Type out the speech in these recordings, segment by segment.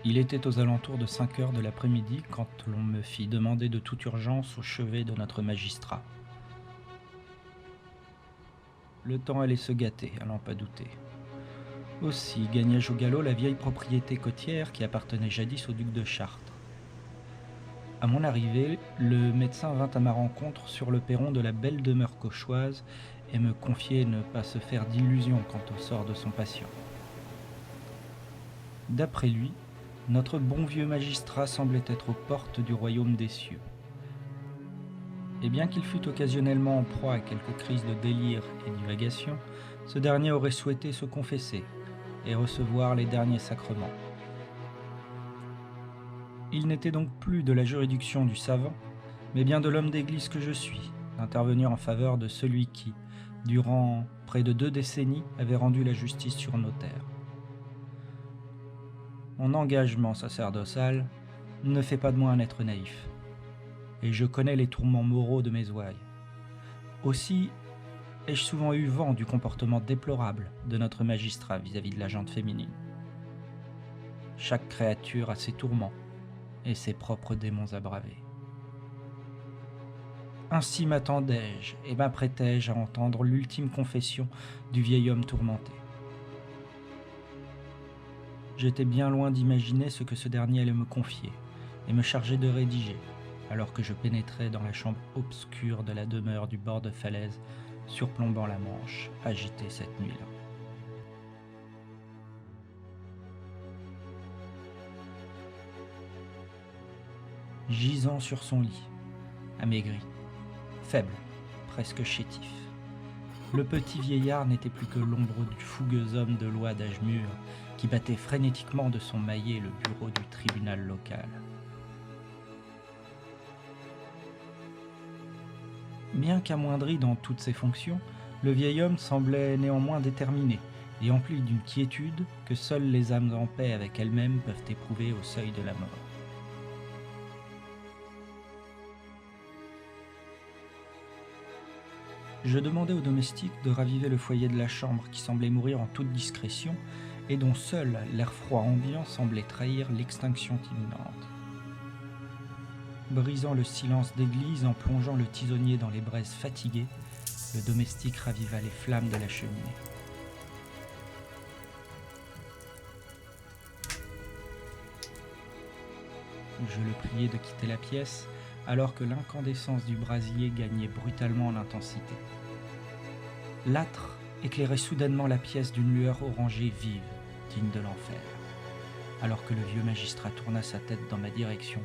Il était aux alentours de 5 heures de l'après-midi quand l'on me fit demander de toute urgence au chevet de notre magistrat. Le temps allait se gâter, à n'en pas douter. Aussi gagnai-je au galop la vieille propriété côtière qui appartenait jadis au duc de Chartres. À mon arrivée, le médecin vint à ma rencontre sur le perron de la belle demeure cauchoise et me confiait ne pas se faire d'illusions quant au sort de son patient. D'après lui, notre bon vieux magistrat semblait être aux portes du royaume des cieux. Et bien qu'il fût occasionnellement en proie à quelques crises de délire et divagation, ce dernier aurait souhaité se confesser et recevoir les derniers sacrements. Il n'était donc plus de la juridiction du savant, mais bien de l'homme d'église que je suis, d'intervenir en faveur de celui qui, durant près de 2 décennies, avait rendu la justice sur nos terres. Mon engagement sacerdotal ne fait pas de moi un être naïf, et je connais les tourments moraux de mes ouailles. Aussi ai-je souvent eu vent du comportement déplorable de notre magistrat vis-à-vis de la gente féminine. Chaque créature a ses tourments et ses propres démons à braver. Ainsi m'attendais-je et m'apprêtais-je à entendre l'ultime confession du vieil homme tourmenté. J'étais bien loin d'imaginer ce que ce dernier allait me confier et me charger de rédiger, alors que je pénétrais dans la chambre obscure de la demeure du bord de falaise surplombant la Manche, agitée cette nuit-là. Gisant sur son lit, amaigri, faible, presque chétif, le petit vieillard n'était plus que l'ombre du fougueux homme de loi d'âge mûr qui battait frénétiquement de son maillet le bureau du tribunal local. Bien qu'amoindri dans toutes ses fonctions, le vieil homme semblait néanmoins déterminé et empli d'une quiétude que seules les âmes en paix avec elles-mêmes peuvent éprouver au seuil de la mort. Je demandai au domestique de raviver le foyer de la chambre qui semblait mourir en toute discrétion et dont seul l'air froid ambiant semblait trahir l'extinction imminente. Brisant le silence d'église en plongeant le tisonnier dans les braises fatiguées, le domestique raviva les flammes de la cheminée. Je le priai de quitter la pièce alors que l'incandescence du brasier gagnait brutalement en intensité. L'âtre éclairait soudainement la pièce d'une lueur orangée vive, digne de l'enfer, alors que le vieux magistrat tourna sa tête dans ma direction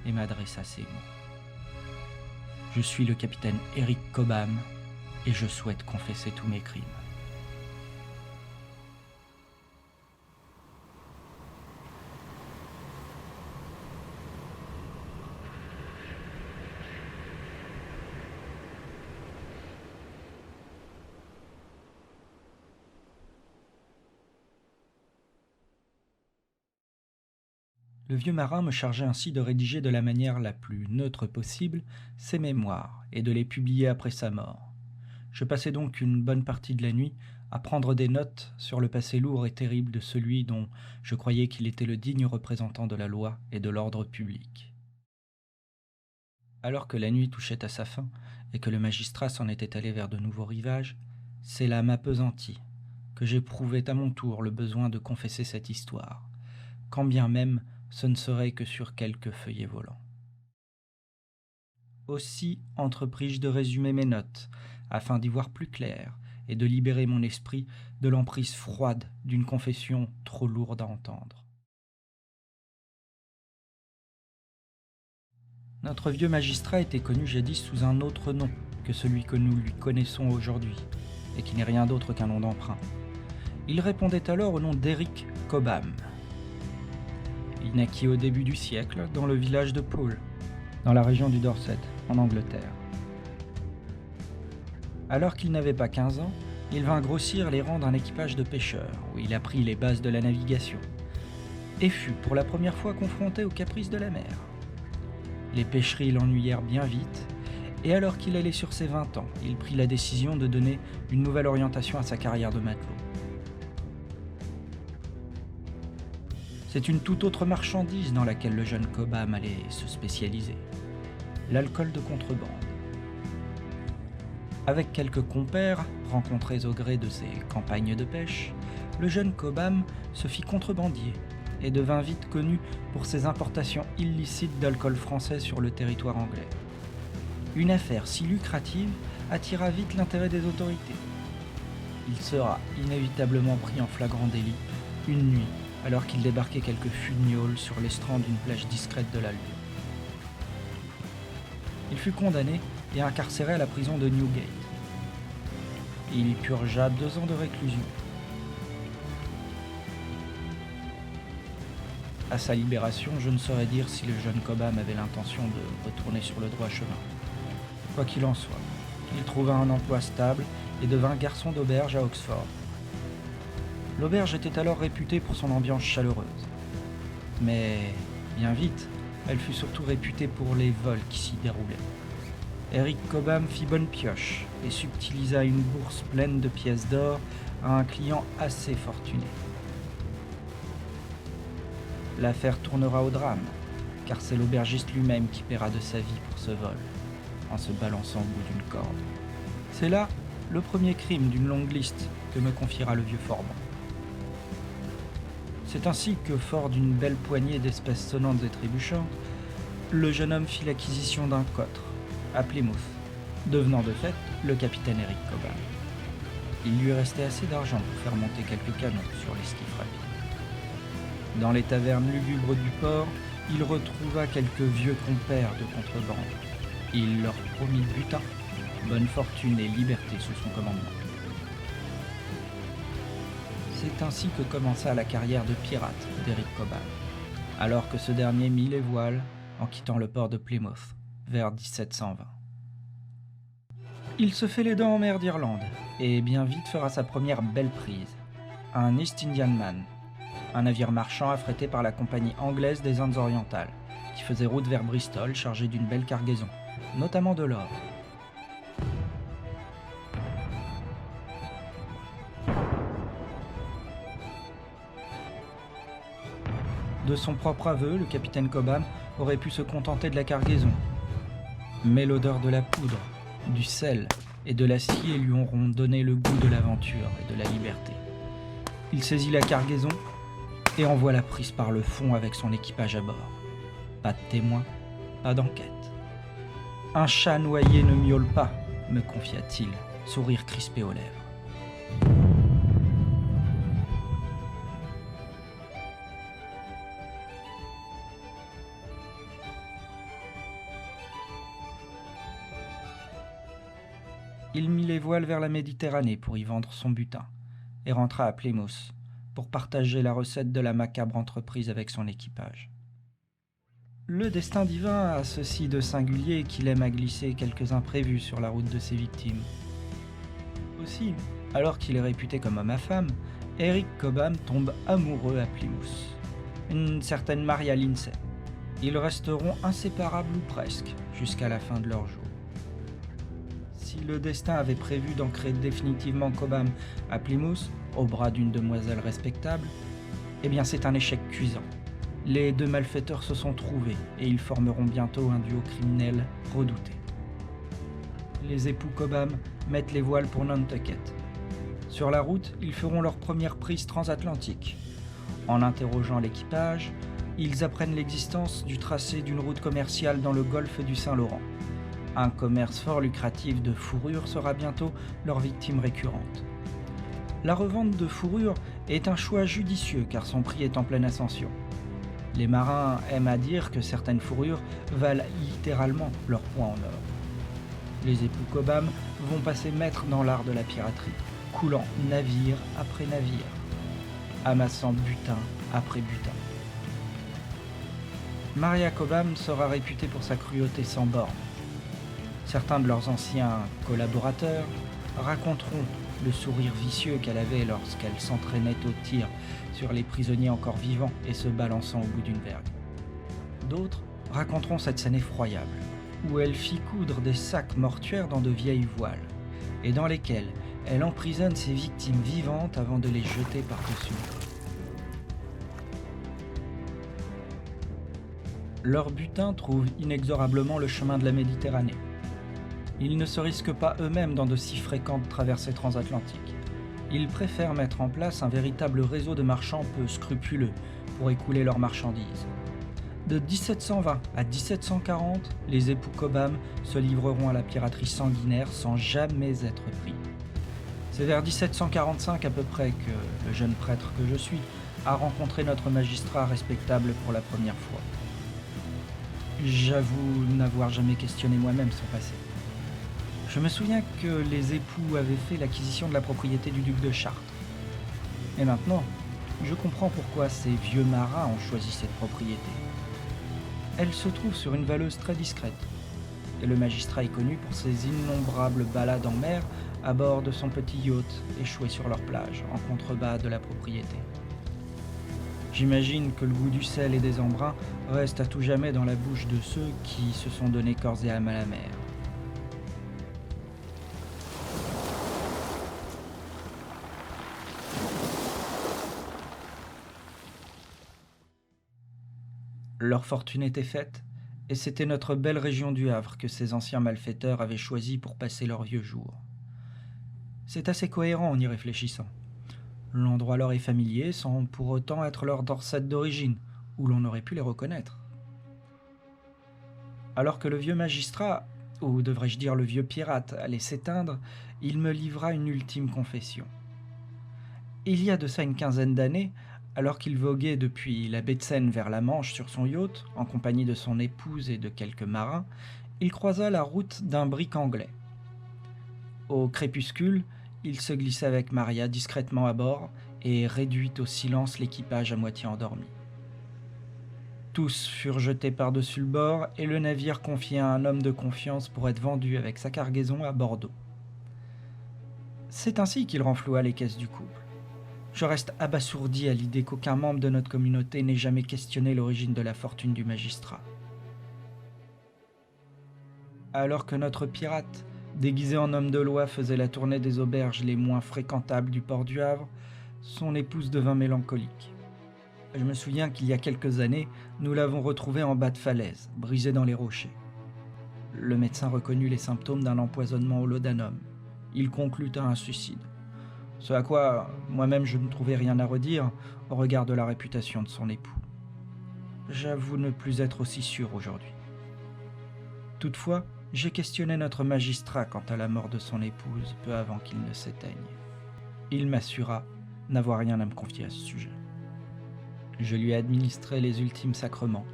et m'adressa ces mots. « Je suis le capitaine Eric Cobham et je souhaite confesser tous mes crimes. » Le vieux marin me chargeait ainsi de rédiger de la manière la plus neutre possible ses mémoires et de les publier après sa mort. Je passai donc une bonne partie de la nuit à prendre des notes sur le passé lourd et terrible de celui dont je croyais qu'il était le digne représentant de la loi et de l'ordre public. Alors que la nuit touchait à sa fin et que le magistrat s'en était allé vers de nouveaux rivages, cela m'appesantit, que j'éprouvais à mon tour le besoin de confesser cette histoire, quand bien même ce ne serait que sur quelques feuillets volants. Aussi entrepris-je de résumer mes notes, afin d'y voir plus clair et de libérer mon esprit de l'emprise froide d'une confession trop lourde à entendre. Notre vieux magistrat était connu jadis sous un autre nom que celui que nous lui connaissons aujourd'hui, et qui n'est rien d'autre qu'un nom d'emprunt. Il répondait alors au nom d'Eric Cobham. Il naquit au début du siècle dans le village de Poole, dans la région du Dorset, en Angleterre. Alors qu'il n'avait pas 15 ans, il vint grossir les rangs d'un équipage de pêcheurs, où il apprit les bases de la navigation, et fut pour la première fois confronté aux caprices de la mer. Les pêcheries l'ennuyèrent bien vite, et alors qu'il allait sur ses 20 ans, il prit la décision de donner une nouvelle orientation à sa carrière de matelot. C'est une toute autre marchandise dans laquelle le jeune Cobham allait se spécialiser. L'alcool de contrebande. Avec quelques compères, rencontrés au gré de ses campagnes de pêche, le jeune Cobham se fit contrebandier et devint vite connu pour ses importations illicites d'alcool français sur le territoire anglais. Une affaire si lucrative attira vite l'intérêt des autorités. Il sera inévitablement pris en flagrant délit une nuit alors qu'il débarquait quelques fugnoles sur l'estran d'une plage discrète de la Lune. Il fut condamné et incarcéré à la prison de Newgate. Il y purgea 2 ans de réclusion. À sa libération, je ne saurais dire si le jeune Cobham avait l'intention de retourner sur le droit chemin. Quoi qu'il en soit, il trouva un emploi stable et devint garçon d'auberge à Oxford. L'auberge était alors réputée pour son ambiance chaleureuse. Mais, bien vite, elle fut surtout réputée pour les vols qui s'y déroulaient. Eric Cobham fit bonne pioche et subtilisa une bourse pleine de pièces d'or à un client assez fortuné. L'affaire tournera au drame, car c'est l'aubergiste lui-même qui paiera de sa vie pour ce vol, en se balançant au bout d'une corde. C'est là le premier crime d'une longue liste que me confiera le vieux Forbin. C'est ainsi que, fort d'une belle poignée d'espèces sonnantes et trébuchantes, le jeune homme fit l'acquisition d'un cotre, à Plymouth, devenant de fait le capitaine Eric Cobham. Il lui restait assez d'argent pour faire monter quelques canons sur les skiffs rapides. Dans les tavernes lugubres du port, il retrouva quelques vieux compères de contrebande. Il leur promit butin, bonne fortune et liberté sous son commandement. C'est ainsi que commença la carrière de pirate d'Eric Cobham, alors que ce dernier mit les voiles en quittant le port de Plymouth vers 1720. Il se fait les dents en mer d'Irlande et bien vite fera sa première belle prise, un East Indian Man, un navire marchand affrété par la compagnie anglaise des Indes orientales, qui faisait route vers Bristol chargé d'une belle cargaison, notamment de l'or. De son propre aveu, le capitaine Cobham aurait pu se contenter de la cargaison. Mais l'odeur de la poudre, du sel et de l'acier lui auront donné le goût de l'aventure et de la liberté. Il saisit la cargaison et envoie la prise par le fond avec son équipage à bord. Pas de témoins, pas d'enquête. Un chat noyé ne miaule pas, me confia-t-il, sourire crispé aux lèvres. Il mit les voiles vers la Méditerranée pour y vendre son butin et rentra à Plymouth pour partager la recette de la macabre entreprise avec son équipage. Le destin divin a ceci de singulier qu'il aime à glisser quelques imprévus sur la route de ses victimes. Aussi, alors qu'il est réputé comme homme à femme, Eric Cobham tombe amoureux à Plymouth. Une certaine Maria Lindsay. Ils resteront inséparables ou presque jusqu'à la fin de leur jour. Si le destin avait prévu d'ancrer définitivement Cobham à Plymouth, au bras d'une demoiselle respectable, eh bien c'est un échec cuisant. Les deux malfaiteurs se sont trouvés et ils formeront bientôt un duo criminel redouté. Les époux Cobham mettent les voiles pour Nantucket. Sur la route, ils feront leur première prise transatlantique. En interrogeant l'équipage, ils apprennent l'existence du tracé d'une route commerciale dans le golfe du Saint-Laurent. Un commerce fort lucratif de fourrure sera bientôt leur victime récurrente. La revente de fourrure est un choix judicieux car son prix est en pleine ascension. Les marins aiment à dire que certaines fourrures valent littéralement leur poids en or. Les époux Cobham vont passer maîtres dans l'art de la piraterie, coulant navire après navire, amassant butin après butin. Maria Cobham sera réputée pour sa cruauté sans borne. Certains de leurs anciens collaborateurs raconteront le sourire vicieux qu'elle avait lorsqu'elle s'entraînait au tir sur les prisonniers encore vivants et se balançant au bout d'une vergue. D'autres raconteront cette scène effroyable, où elle fit coudre des sacs mortuaires dans de vieilles voiles, et dans lesquels elle emprisonne ses victimes vivantes avant de les jeter par-dessus. Leur butin trouve inexorablement le chemin de la Méditerranée. Ils ne se risquent pas eux-mêmes dans de si fréquentes traversées transatlantiques. Ils préfèrent mettre en place un véritable réseau de marchands peu scrupuleux pour écouler leurs marchandises. De 1720 à 1740, les époux Cobham se livreront à la piraterie sanguinaire sans jamais être pris. C'est vers 1745 à peu près que le jeune prêtre que je suis a rencontré notre magistrat respectable pour la première fois. J'avoue n'avoir jamais questionné moi-même son passé. Je me souviens que les époux avaient fait l'acquisition de la propriété du duc de Chartres. Et maintenant, je comprends pourquoi ces vieux marins ont choisi cette propriété. Elle se trouve sur une valeuse très discrète, et le magistrat est connu pour ses innombrables balades en mer à bord de son petit yacht échoué sur leur plage, en contrebas de la propriété. J'imagine que le goût du sel et des embruns reste à tout jamais dans la bouche de ceux qui se sont donné corps et âme à la mer. Leur fortune était faite, et c'était notre belle région du Havre que ces anciens malfaiteurs avaient choisi pour passer leurs vieux jours. C'est assez cohérent en y réfléchissant. L'endroit leur est familier sans pour autant être leurs ancêtres d'origine, où l'on aurait pu les reconnaître. Alors que le vieux magistrat, ou devrais-je dire le vieux pirate, allait s'éteindre, il me livra une ultime confession. Il y a de ça une quinzaine d'années, alors qu'il voguait depuis la baie de Seine vers la Manche sur son yacht, en compagnie de son épouse et de quelques marins, il croisa la route d'un brick anglais. Au crépuscule, il se glissa avec Maria discrètement à bord et réduit au silence l'équipage à moitié endormi. Tous furent jetés par-dessus le bord et le navire confié à un homme de confiance pour être vendu avec sa cargaison à Bordeaux. C'est ainsi qu'il renfloua les caisses du couple. Je reste abasourdi à l'idée qu'aucun membre de notre communauté n'ait jamais questionné l'origine de la fortune du magistrat. Alors que notre pirate, déguisé en homme de loi, faisait la tournée des auberges les moins fréquentables du port du Havre, son épouse devint mélancolique. Je me souviens qu'il y a quelques années, nous l'avons retrouvée en bas de falaise, brisée dans les rochers. Le médecin reconnut les symptômes d'un empoisonnement au laudanum. Il conclut à un suicide. Ce à quoi, moi-même, je ne trouvais rien à redire au regard de la réputation de son époux. J'avoue ne plus être aussi sûr aujourd'hui. Toutefois, j'ai questionné notre magistrat quant à la mort de son épouse peu avant qu'il ne s'éteigne. Il m'assura n'avoir rien à me confier à ce sujet. Je lui ai administré les ultimes sacrements,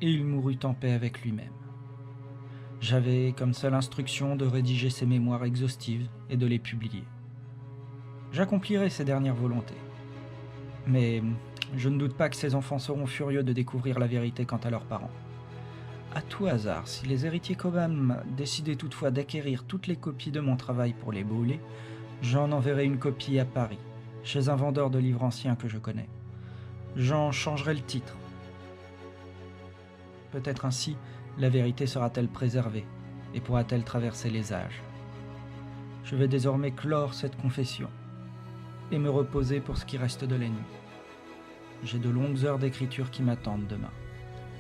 et il mourut en paix avec lui-même. J'avais comme seule instruction de rédiger ses mémoires exhaustives et de les publier. J'accomplirai ses dernières volontés. Mais je ne doute pas que ses enfants seront furieux de découvrir la vérité quant à leurs parents. À tout hasard, si les héritiers Cobham décidaient toutefois d'acquérir toutes les copies de mon travail pour les bouler, j'en enverrai une copie à Paris, chez un vendeur de livres anciens que je connais. J'en changerai le titre. Peut-être ainsi, la vérité sera-t-elle préservée et pourra-t-elle traverser les âges. Je vais désormais clore cette confession et me reposer pour ce qui reste de la nuit. J'ai de longues heures d'écriture qui m'attendent demain.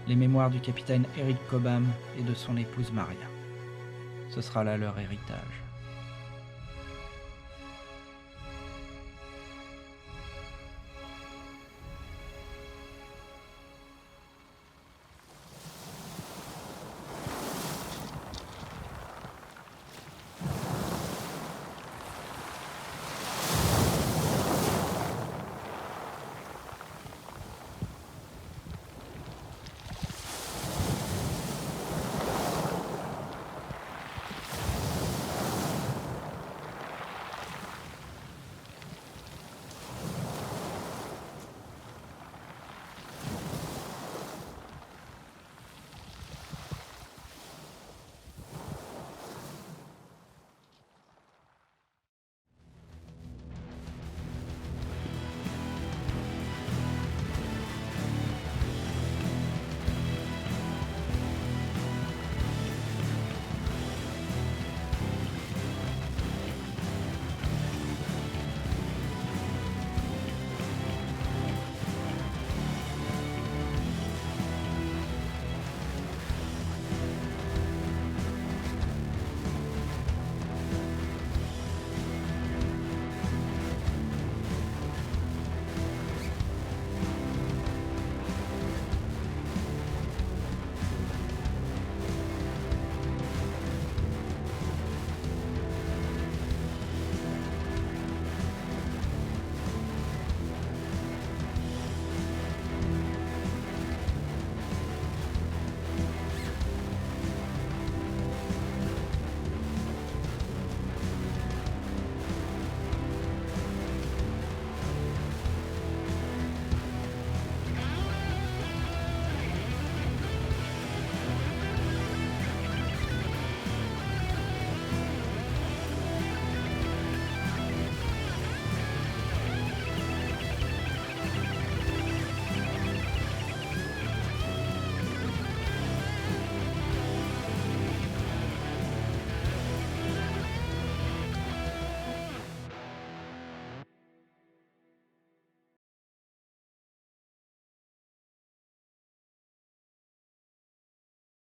Les mémoires du capitaine Eric Cobham et de son épouse Maria. Ce sera là leur héritage.